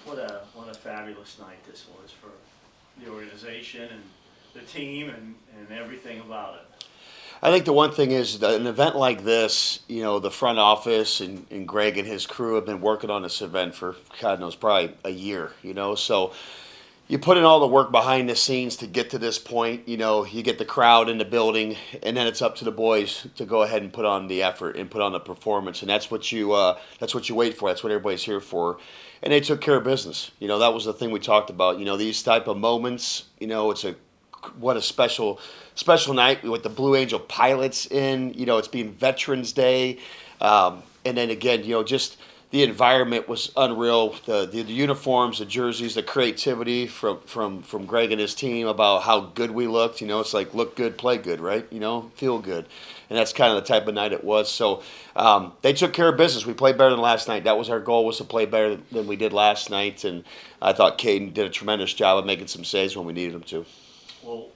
What a fabulous night this was for the organization and the team and everything about it. I think the one thing is that an event like this, the front office and Greg and his crew have been working on this event for, God knows, probably a year. So you put in all the work behind the scenes to get to this point. You get the crowd in the building, and then it's up to the boys to go ahead and put on the effort and put on the performance, and that's what you wait for. That's what everybody's here for, and they took care of business. That was the thing we talked about. These type of moments. It's a what a special night with the Blue Angel pilots in. It's being Veterans Day, and then again, just the environment was unreal. The uniforms, the jerseys, the creativity from Greg and his team about how good we looked. It's like look good, play good, right? Feel good, and that's kind of the type of night it was. So they took care of business. We played better than last night. That was our goal, was to play better than we did last night, and I thought Caden did a tremendous job of making some saves when we needed him to. Well,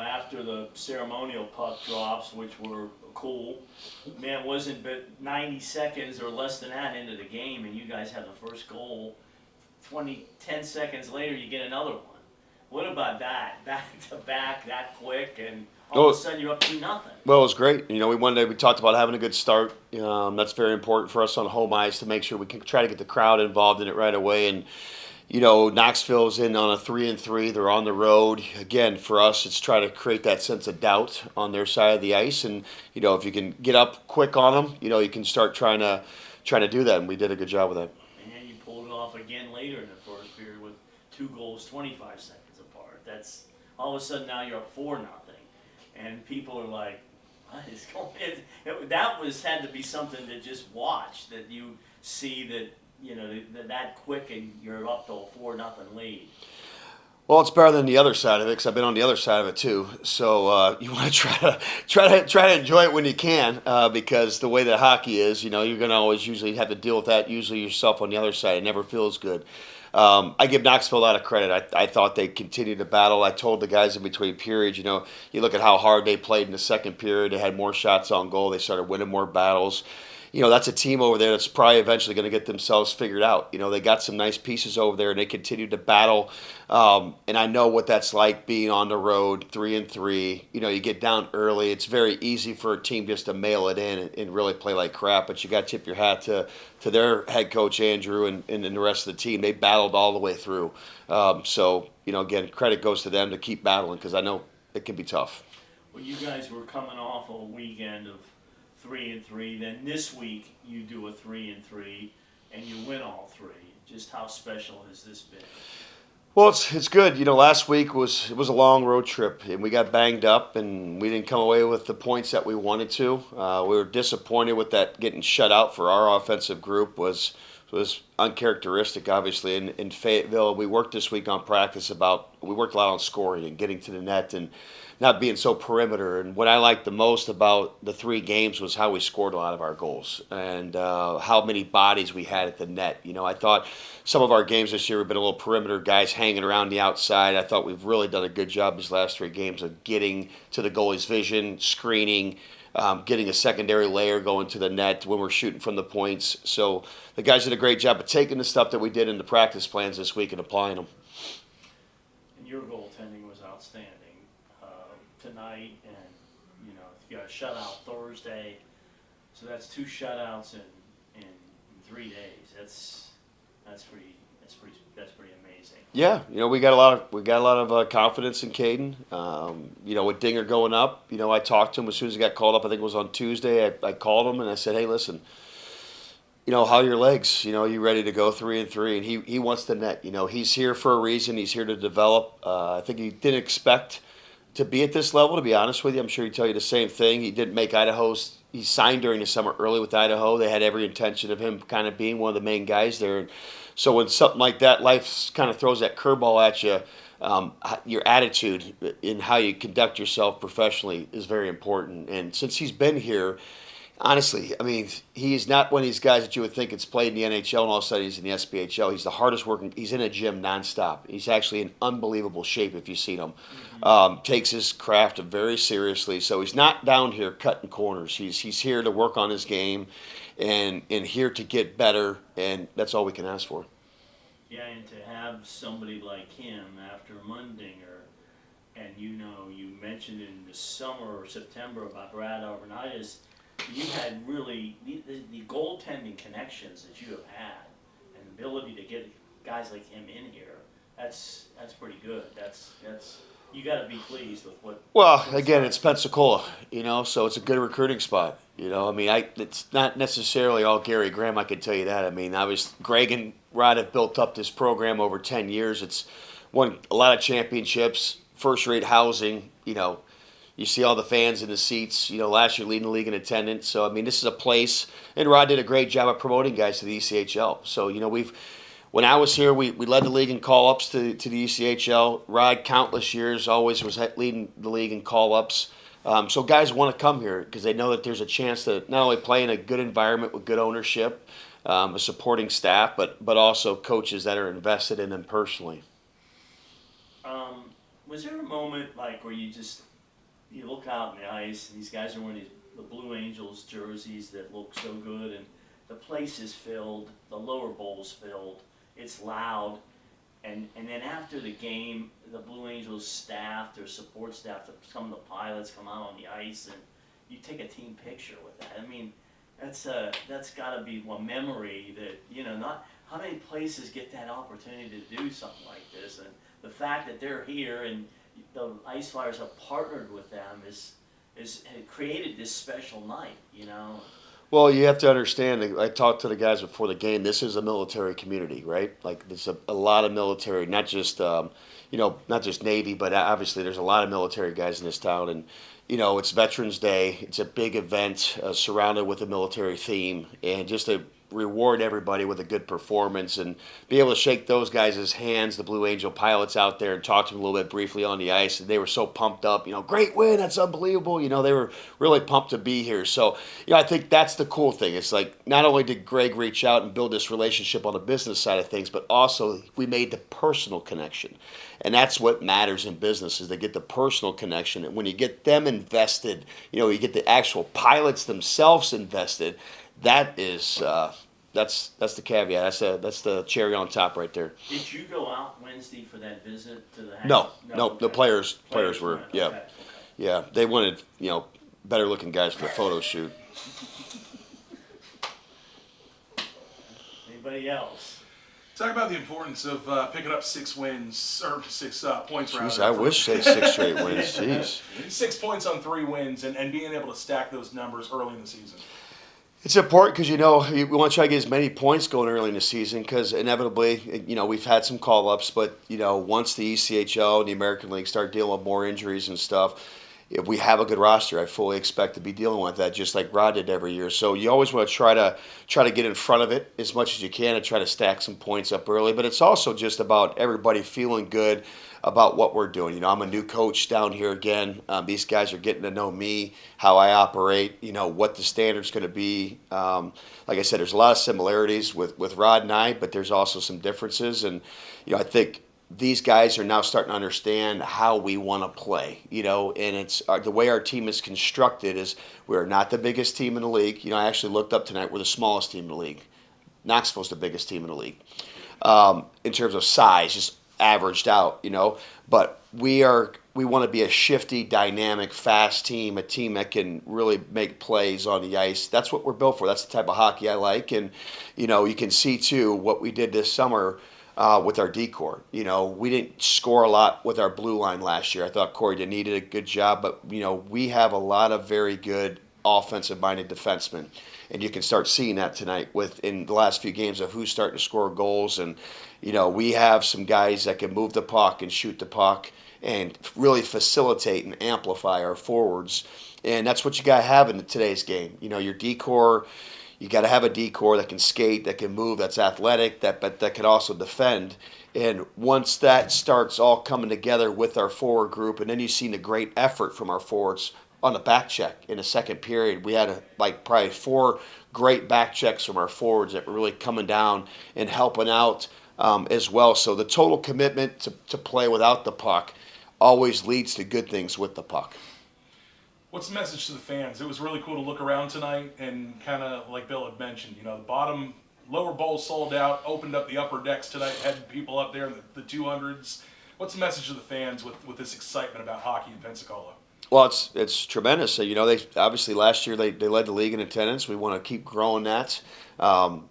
after the ceremonial puck drops, which were cool, man, it wasn't but 90 seconds or less than that into the game, and you guys have the first goal. 10 seconds later, you get another one. What about that? Back to back, that quick, and all of a sudden you're up 2-0. Well, it was great. We talked about having a good start. That's very important for us on home ice to make sure we can try to get the crowd involved in it right away. And Knoxville's in on a 3-3. They're on the road. Again, for us, it's try to create that sense of doubt on their side of the ice. And if you can get up quick on them, you can start trying to do that. And we did a good job with that. And you pulled it off again later in the first period with 2 goals 25 seconds apart. That's all of a sudden now you're up 4-0, and people are like, "What is going on?" That had to be something to just watch. That you see that. That quick, and you're up to a 4-0 lead. Well, it's better than the other side of it because I've been on the other side of it too. So you want to try to enjoy it when you can, because the way that hockey is, you're going to always usually have to deal with that. Usually yourself on the other side, it never feels good. I give Knoxville a lot of credit. I thought they continued to battle. I told the guys in between periods, you look at how hard they played in the second period. They had more shots on goal. They started winning more battles. That's a team over there that's probably eventually going to get themselves figured out. They got some nice pieces over there, and they continue to battle. And I know what that's like being on the road, 3-3. You get down early. It's very easy for a team just to mail it in and really play like crap. But you got to tip your hat to their head coach, Andrew, and the rest of the team. They battled all the way through. So, again, credit goes to them to keep battling because I know it can be tough. Well, you guys were coming off a weekend of 3-3. Then this week you do a 3-3, and you win all 3. Just how special has this been? Well, it's good. Last week was a long road trip, and we got banged up, and we didn't come away with the points that we wanted to. We were disappointed with that getting shut out for our offensive group was uncharacteristic, obviously. In Fayetteville, we worked this week on practice we worked a lot on scoring and getting to the net and not being so perimeter. And what I liked the most about the 3 games was how we scored a lot of our goals and how many bodies we had at the net. I thought some of our games this year have been a little perimeter guys hanging around the outside. I thought we've really done a good job these last 3 games of getting to the goalie's vision, screening, getting a secondary layer going to the net when we're shooting from the points. So the guys did a great job of taking the stuff that we did in the practice plans this week and applying them. And your goaltending was outstanding tonight, and you got a shutout Thursday, so that's 2 shutouts in 3 days. That's pretty amazing. Yeah, we got a lot of confidence in Caden. With Dinger going up, I talked to him as soon as he got called up. I think it was on Tuesday. I called him and I said, "Hey, listen, how are your legs? Are you ready to go 3-3?" And he wants the net. He's here for a reason. He's here to develop. I think he didn't expect to be at this level, to be honest with you. I'm sure he'd tell you the same thing. He didn't make Idaho's. He signed during the summer early with Idaho. They had every intention of him kind of being one of the main guys there. So when something like that, life kind of throws that curveball at you, your attitude in how you conduct yourself professionally is very important. And since he's been here, honestly, he's not one of these guys that you would think it's played in the NHL and all of a sudden he's in the SPHL. He's the hardest working. He's in a gym nonstop. He's actually in unbelievable shape if you've seen him. Takes his craft very seriously. So he's not down here cutting corners. He's here to work on his game and here to get better, and that's all we can ask for. Yeah, and to have somebody like him after Mundinger, and you mentioned in the summer or September about Brad Arvanitis, you had really the goaltending connections that you have had, and the ability to get guys like him in here. That's pretty good. That's you got to be pleased with Well, what's again, done. it's Pensacola, so it's a good recruiting spot. I mean, it's not necessarily all Gary Graham. I can tell you that. I mean, Greg and Rod have built up this program over 10 years. It's won a lot of championships, first-rate housing. You see all the fans in the seats. Last year leading the league in attendance. So I mean, this is a place, and Rod did a great job of promoting guys to the ECHL. So when I was here, we led the league in call ups to the ECHL. Rod, countless years, always was leading the league in call ups. So guys want to come here because they know that there's a chance to not only play in a good environment with good ownership, a supporting staff, but also coaches that are invested in them personally. Was there a moment like where you look out in the ice and these guys are wearing the Blue Angels jerseys that look so good, and the place is filled, the lower bowl's filled, it's loud, and then after the game, the Blue Angels staff, their support staff, some of the pilots come out on the ice and you take a team picture with that. I mean, that's got to be one memory that not how many places get that opportunity to do something like this, and the fact that they're here and the Ice Flyers have partnered with them is had created this special night. Well, you have to understand. I talked to the guys before the game. This is a military community, right? Like there's a lot of military, not just Navy, but obviously there's a lot of military guys in this town, and it's Veterans Day. It's a big event surrounded with a military theme, and just to reward everybody with a good performance and be able to shake those guys' hands, the Blue Angel pilots out there, and talk to them a little bit briefly on the ice. And they were so pumped up, great win, that's unbelievable. They were really pumped to be here. So, I think that's the cool thing. It's like not only did Greg reach out and build this relationship on the business side of things, but also we made the personal connection. And that's what matters in business is they get the personal connection. And when you get them invested, you get the actual pilots themselves invested. That is that's the caveat. That's the cherry on top right there. Did you go out Wednesday for that visit to the hangar? No, no, Okay. the players were went. yeah, Okay. yeah. They wanted better looking guys for the photo shoot. Anybody else? Talk about the importance of picking up 6 wins, or 6 points rather. Jeez, I wish they 6 straight wins. Jeez. 6 points on 3 wins and being able to stack those numbers early in the season. It's important because we want to try to get as many points going early in the season because inevitably, we've had some call ups, but once the ECHL and the American League start dealing with more injuries and stuff, if we have a good roster, I fully expect to be dealing with that, just like Rod did every year. So you always want to try to get in front of it as much as you can and try to stack some points up early. But it's also just about everybody feeling good about what we're doing. I'm a new coach down here again. These guys are getting to know me, how I operate, what the standard's going to be. Like I said, there's a lot of similarities with Rod and I, but there's also some differences. And, I think these guys are now starting to understand how we want to play, and it's the way our team is constructed is we're not the biggest team in the league. I actually looked up tonight, we're the smallest team in the league. Knoxville's the biggest team in the league. In terms of size, just averaged out, but we want to be a shifty, dynamic, fast team, a team that can really make plays on the ice. That's what we're built for. That's the type of hockey I like. And, you can see, too, what we did this summer with our decor. We didn't score a lot with our blue line last year. I thought Corey needed a good job, but, we have a lot of very good offensive-minded defensemen. And you can start seeing that tonight in the last few games of who's starting to score goals. And, we have some guys that can move the puck and shoot the puck and really facilitate and amplify our forwards. And that's what you got to have in today's game. Your decor, you got to have a decor that can skate, that can move, that's athletic, but that can also defend. And once that starts all coming together with our forward group, and then you've seen the great effort from our forwards on the back check in the second period. We had probably 4 great back checks from our forwards that were really coming down and helping out as well. So the total commitment to play without the puck always leads to good things with the puck. What's the message to the fans? It was really cool to look around tonight and kind of like Bill had mentioned, the bottom lower bowl sold out, opened up the upper decks tonight, had people up there in the 200s. What's the message to the fans with this excitement about hockey in Pensacola? Well, it's tremendous. So, they obviously last year they led the league in attendance. We want to keep growing that. Our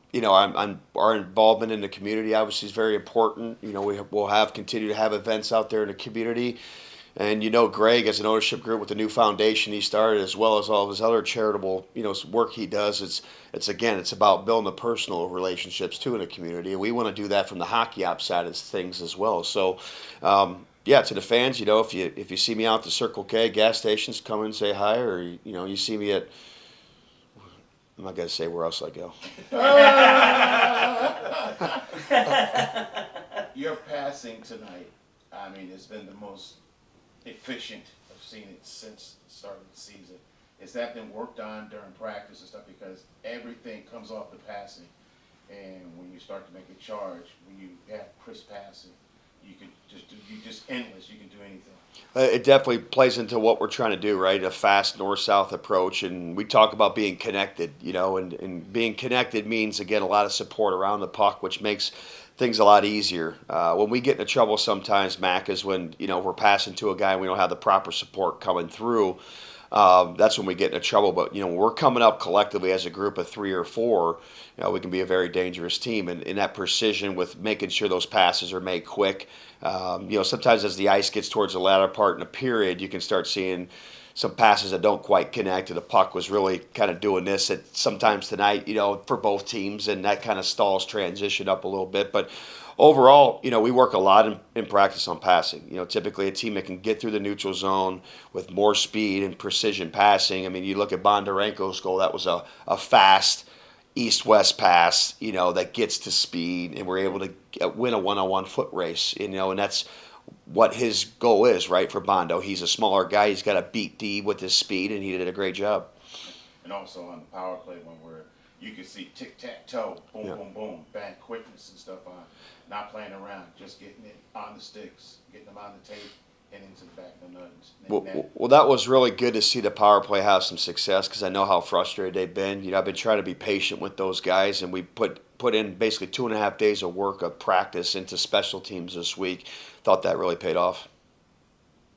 involvement in the community obviously is very important. We'll continue to have events out there in the community. And Greg, as an ownership group with the new foundation he started, as well as all of his other charitable, work he does, it's about building the personal relationships too in the community, and we want to do that from the hockey ops side of things as well. So, yeah, to the fans, if you see me out at the Circle K gas stations, come and say hi, or you see me at. I'm not gonna say where else I go. Your passing tonight, I mean, it's been the most efficient I've seen it since the start of the season. Has that been worked on during practice and stuff? Because everything comes off the passing, and when you start to make a charge, when you have crisp passing, you just endless. You can do anything. It definitely plays into what we're trying to do, right? A fast north-south approach, and we talk about being connected, and being connected means, again, a lot of support around the puck, which makes things a lot easier. When we get into trouble sometimes, Mac, is when, we're passing to a guy and we don't have the proper support coming through. That's when we get into trouble. But, when we're coming up collectively as a group of 3 or 4, we can be a very dangerous team. And in that precision with making sure those passes are made quick. Sometimes as the ice gets towards the latter part in a period, you can start seeing some passes that don't quite connect. And the puck was really kind of doing this sometimes tonight, for both teams. And that kind of stalls transition up a little bit. But overall, we work a lot in practice on passing. Typically a team that can get through the neutral zone with more speed and precision passing. I mean, you look at Bondarenko's goal, that was a fast east-west pass, that gets to speed, and we're able to win a one-on-one foot race, and that's what his goal is, right, for Bondo. He's a smaller guy. He's got to beat D with his speed, and he did a great job. And also on the power play one where you can see tic-tac-toe, boom, Yeah. boom, boom, bang, quickness and stuff on. Not playing around, just getting it on the sticks, getting them on the tape, and into the back of the nuts. Well, that was really good to see the power play have some success because I know how frustrated they've been. I've been trying to be patient with those guys, and we put in basically 2.5 days of work of practice into special teams this week. Thought that really paid off.